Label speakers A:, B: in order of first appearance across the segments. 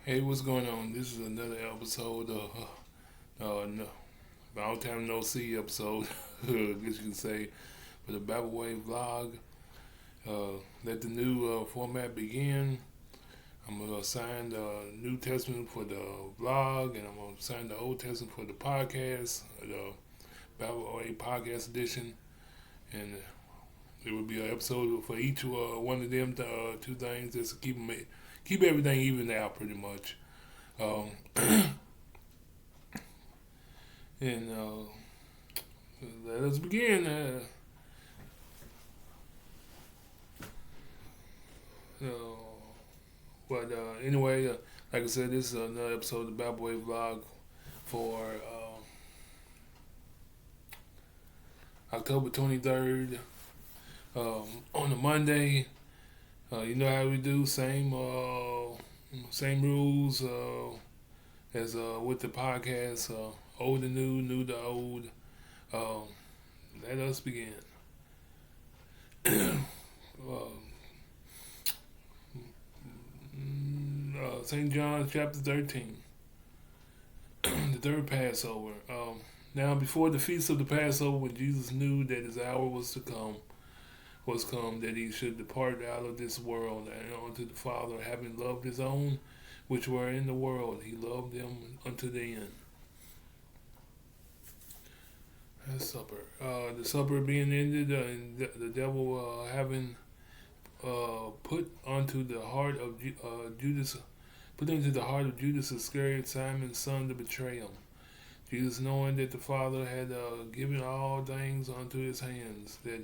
A: Hey, what's going on? This is another episode of no, long time no see episode, I guess you can say, for the Bible Wave vlog. Let the new format begin. I'm gonna sign the New Testament for the vlog, and I'm gonna sign the Old Testament for the podcast, the Bible Wave podcast edition, and it will be an episode for each one of them two things, just to keep everything even out, pretty much. Um, and let us begin. Uh, but anyway, like I said, this is another episode of the Bad Boy Vlog for October 23rd. On a Monday, you know how we do, same rules as with the podcast, old to new, new to old. Um, Let us begin. St. John chapter 13, the third Passover. Now, before the feast of the Passover, when Jesus knew that his hour was come, that he should depart out of this world and unto the Father, having loved his own which were in the world, he loved them unto the end. That's supper. The supper being ended, and the devil having put onto the heart of Judas, put into the heart of Judas Iscariot, Simon's son, to betray him. Jesus, knowing that the Father had given all things unto his hands, that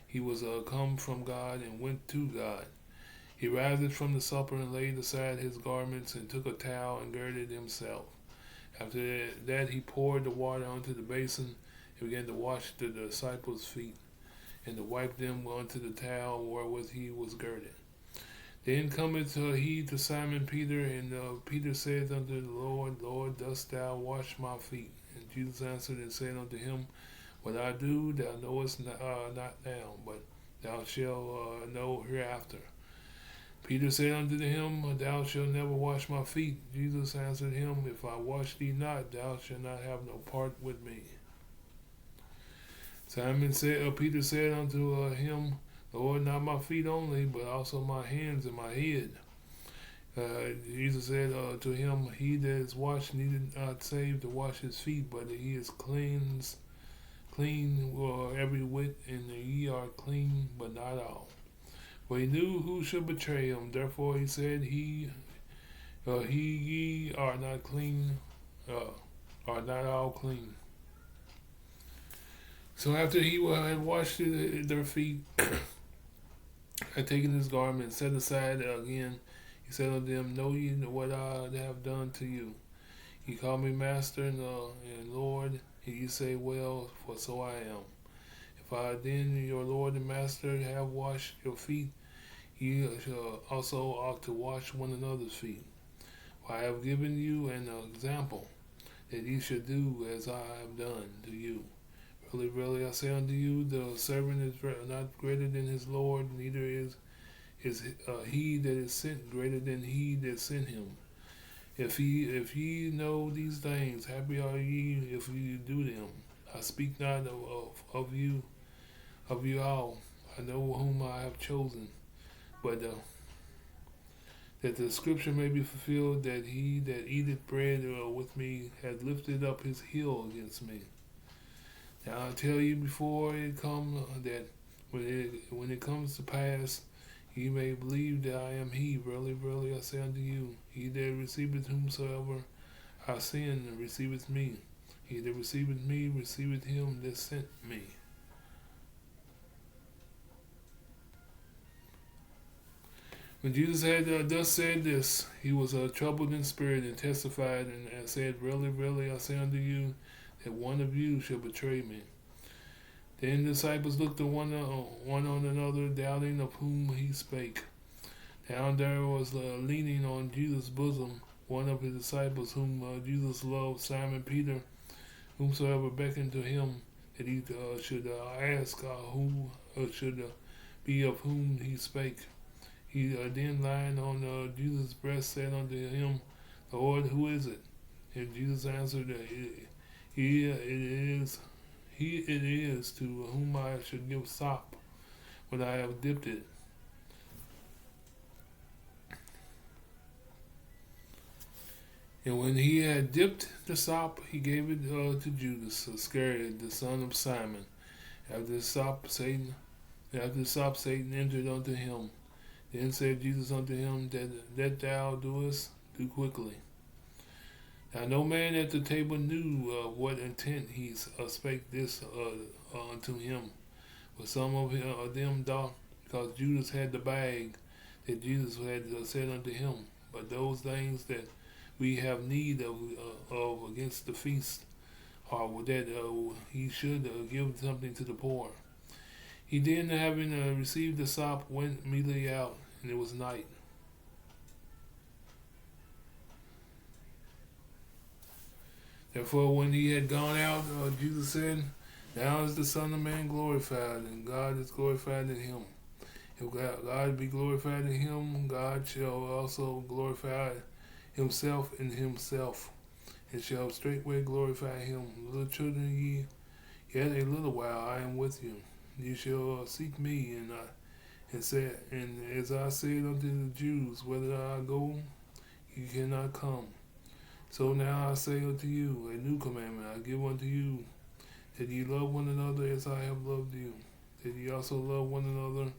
A: he was come from God and went to God. He riseth from the supper and laid aside his garments and took a towel and girded himself. After that he poured the water onto the basin and began to wash the disciples' feet and to wipe them onto the towel wherewith he was girded. Then cometh he to Simon Peter, and Peter said unto the Lord, Lord, dost thou wash my feet? And Jesus answered and said unto him, What I do thou knowest not now, but thou shalt know hereafter. Peter said unto him, Thou shalt never wash my feet. Jesus answered him, If I wash thee not, thou shalt not have no part with me. Peter said unto him, Lord, not my feet only, but also my hands and my head. Jesus said to him, He that is washed needed not save to wash his feet, but he is clean every whit, and ye are clean, but not all. For he knew who should betray him. Therefore he said, ye are not clean, are not all clean. So after he had washed their feet, had taken his garment and set aside again, he said unto them, Know ye what I have done to you? Ye call me Master and Lord, and ye say, Well, for so I am. If I then, your Lord and Master, have washed your feet, ye also ought to wash one another's feet. For I have given you an example, that ye should do as I have done to you. Verily, verily, I say unto you, the servant is not greater than his Lord, neither is he that is sent greater than he that sent him. If ye know these things, happy are ye if ye do them. I speak not of you all. I know whom I have chosen, but that the scripture may be fulfilled, that he that eateth bread with me hath lifted up his heel against me. Now I tell you before it come, that when it comes to pass, ye may believe that I am he. Verily, verily, I say unto you, he that receiveth whomsoever I send receiveth me. He that receiveth me receiveth him that sent me. When Jesus had thus said this, he was troubled in spirit and testified and said, Verily, verily, I say unto you, that one of you shall betray me. Then the disciples looked at one on another, doubting of whom he spake. Down there was leaning on Jesus' bosom one of his disciples, whom Jesus loved, Simon Peter. Whomsoever beckoned to him that he should ask who should be of whom he spake. He then lying on Jesus' breast said unto him, Lord, who is it? And Jesus answered, he it is to whom I should give sop when I have dipped it. And when he had dipped the sop, he gave it to Judas Iscariot, the son of Simon. After the sop, Satan entered unto him. Then said Jesus unto him, that thou doest, do quickly. Now no man at the table knew what intent he spake this unto him. But some of them thought, because Judas had the bag, that Jesus had said unto him, but those things that we have need of against the feast are that he should give something to the poor. He then, having received the sop, went immediately out, and it was night. Therefore, when he had gone out, Jesus said, now is the Son of Man glorified, and God is glorified in him. If God be glorified in him, God shall also glorify himself in himself, and shall straightway glorify him. Little children, ye, yet a little while I am with you. Ye shall seek me, and as I said unto the Jews, whither I go, ye cannot come. So now I say unto you, a new commandment I give unto you, that ye love one another as I have loved you, that ye also love one another.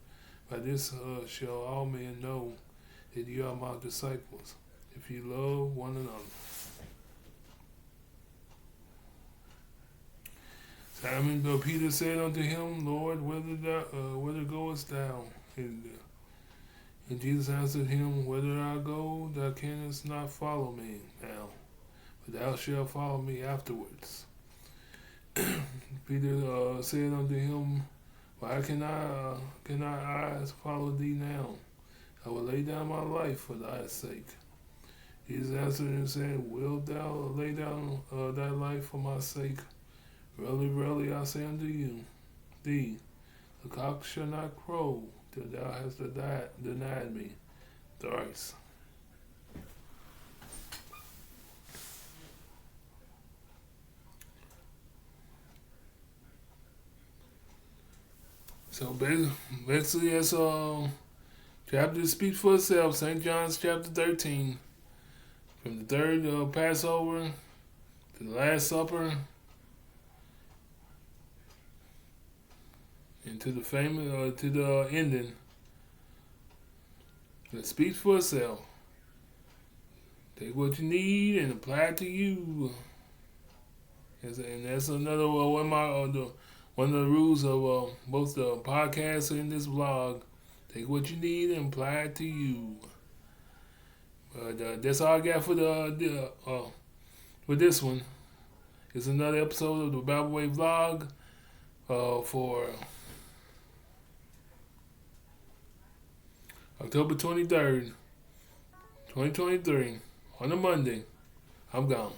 A: By this shall all men know that ye are my disciples, if ye love one another. Simon Peter said unto him, Lord, whither goest thou? And Jesus answered him, whither I go, thou canst not follow me now, but thou shalt follow me afterwards. Peter said unto him, why cannot I follow thee now? I will lay down my life for thy sake. Jesus answered and said, wilt thou lay down thy life for my sake? Verily, verily, I say unto thee, the cock shall not crow till thou hast denied me thrice. So basically, that's chapter speaks for itself. St. John's chapter 13, from the third Passover to the Last Supper, and to the famous to the ending. It speaks for itself. Take what you need and apply it to you. And that's another one of the rules of both the podcast and this vlog. Take what you need and apply it to you. But that's all I got for for this one. It's another episode of the Bible Way vlog for October 23rd, 2023, on a Monday. I'm gone.